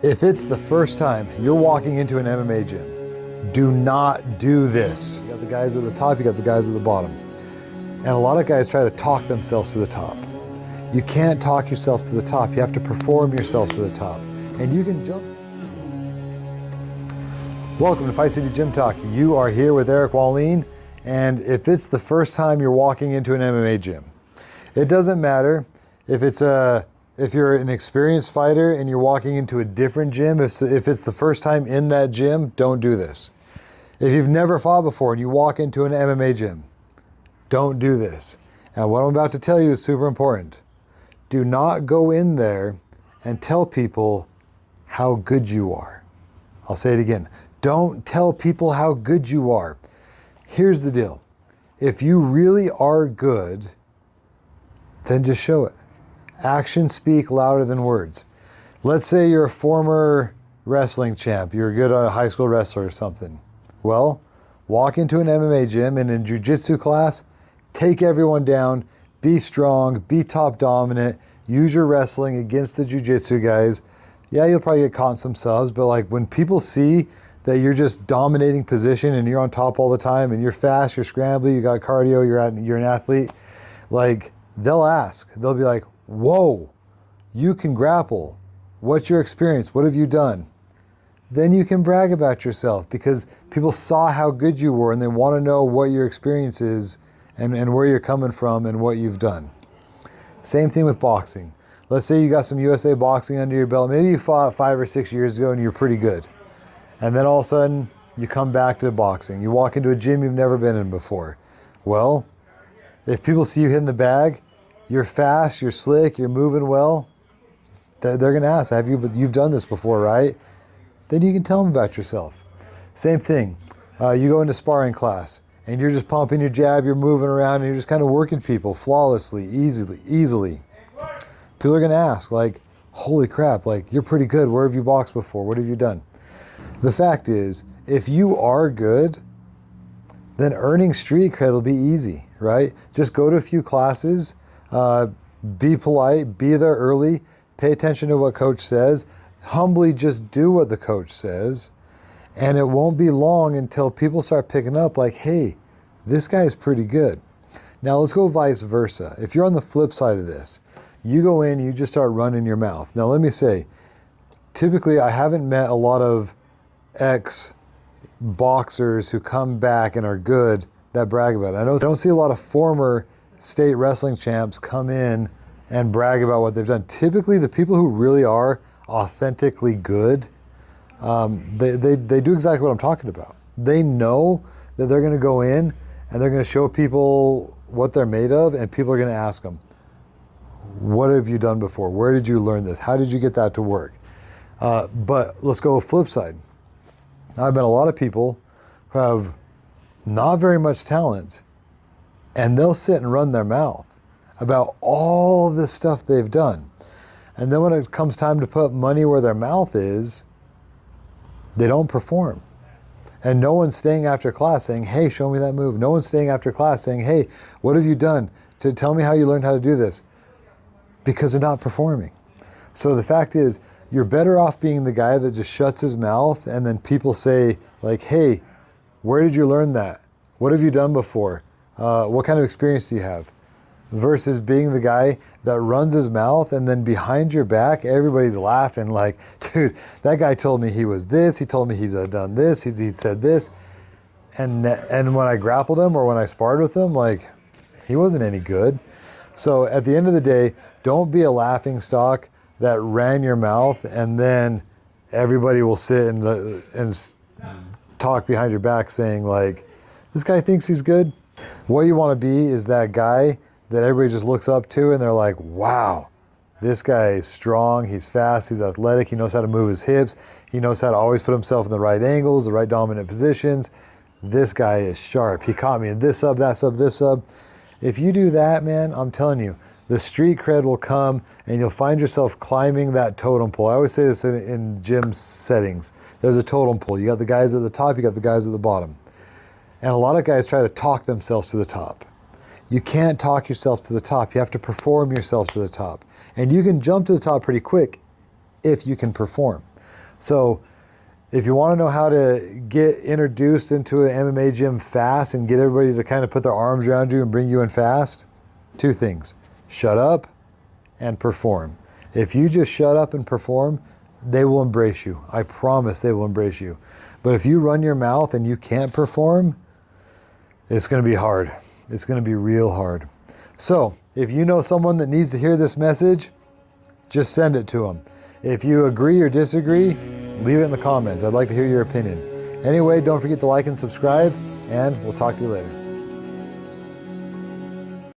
If it's the first time you're walking into an MMA gym, do not do this. You got the guys at the top, you got the guys at the bottom. And a lot of guys try to talk themselves to the top. You can't talk yourself to the top. You have to perform yourself to the top. And you can jump. Welcome to Fight City Gym Talk. You are here with Eric Wallin. And if it's the first time you're walking into an MMA gym, it doesn't matter if you're an experienced fighter and you're walking into a different gym. If it's the first time in that gym, don't do this. If you've never fought before and you walk into an MMA gym, don't do this. And what I'm about to tell you is super important. Do not go in there and tell people how good you are. I'll say it again. Don't tell people how good you are. Here's the deal. If you really are good, then just show it. Actions speak louder than words. Let's say you're a former wrestling champ. You're good at a high school wrestler or something. Well, walk into an MMA gym and in jiu-jitsu class, take everyone down, be strong, be top dominant, use your wrestling against the jiu-jitsu guys. Yeah, you'll probably get caught in some subs, but like when people see that you're just dominating position and you're on top all the time and you're fast, you're scrambly, you got cardio, you're an athlete, like they'll ask. They'll be like, whoa, you can grapple. What's your experience? What have you done? Then you can brag about yourself because people saw how good you were and they want to know what your experience is and where you're coming from and what you've done. Same thing with boxing. Let's say you got some USA boxing under your belt. Maybe you fought 5 or 6 years ago and you're pretty good. And then all of a sudden you come back to boxing. You walk into a gym you've never been in before. Well, if people see you hitting the bag, you're fast, you're slick, you're moving well, they're going to ask, you've done this before, right? Then you can tell them about yourself. Same thing. You go into sparring class and you're just pumping your jab, you're moving around and you're just kind of working people flawlessly, easily. People are going to ask like, holy crap, like you're pretty good. Where have you boxed before? What have you done? The fact is, if you are good, then earning street cred will be easy, right? Just go to a few classes, be polite, be there early, pay attention to what coach says, humbly just do what the coach says, and it won't be long until people start picking up like, hey, this guy is pretty good. Now let's go vice versa. If you're on the flip side of this, you go in, you just start running your mouth. Now let me say, typically I haven't met a lot of ex-boxers who come back and are good that brag about it. I don't see a lot of former state wrestling champs come in and brag about what they've done. Typically, the people who really are authentically good, they do exactly what I'm talking about. They know that they're going to go in and they're going to show people what they're made of, and people are going to ask them, what have you done before? Where did you learn this? How did you get that to work? But let's go flip side. I've met a lot of people who have not very much talent, and they'll sit and run their mouth about all this stuff they've done. And then when it comes time to put money where their mouth is, they don't perform. And no one's staying after class saying, hey, show me that move. No one's staying after class saying, hey, what have you done? To tell me how you learned how to do this. Because they're not performing. So the fact is, you're better off being the guy that just shuts his mouth and then people say like, hey, where did you learn that? What have you done before? What kind of experience do you have? Versus being the guy that runs his mouth and then behind your back, everybody's laughing like, dude, that guy told me he was this. He told me he's done this. He said this. And when I grappled him or when I sparred with him, like he wasn't any good. So at the end of the day, don't be a laughing stock that ran your mouth and then everybody will sit and talk behind your back saying like, this guy thinks he's good. What you want to be is that guy that everybody just looks up to and they're like, wow, this guy is strong, he's fast, he's athletic, he knows how to move his hips, he knows how to always put himself in the right angles, the right dominant positions. This guy is sharp. He caught me in this sub, that sub, this sub. If you do that, man, I'm telling you, the street cred will come and you'll find yourself climbing that totem pole. I always say this in gym settings. There's a totem pole. You got the guys at the top, you got the guys at the bottom. And a lot of guys try to talk themselves to the top. You can't talk yourself to the top. You have to perform yourself to the top. And you can jump to the top pretty quick if you can perform. So if you want to know how to get introduced into an MMA gym fast and get everybody to kind of put their arms around you and bring you in fast, two things: shut up and perform. If you just shut up and perform, they will embrace you. I promise they will embrace you. But if you run your mouth and you can't perform, it's going to be hard. It's going to be real hard. So if you know someone that needs to hear this message, just send it to them. If you agree or disagree, leave it in the comments. I'd like to hear your opinion. Anyway, don't forget to like and subscribe, and we'll talk to you later.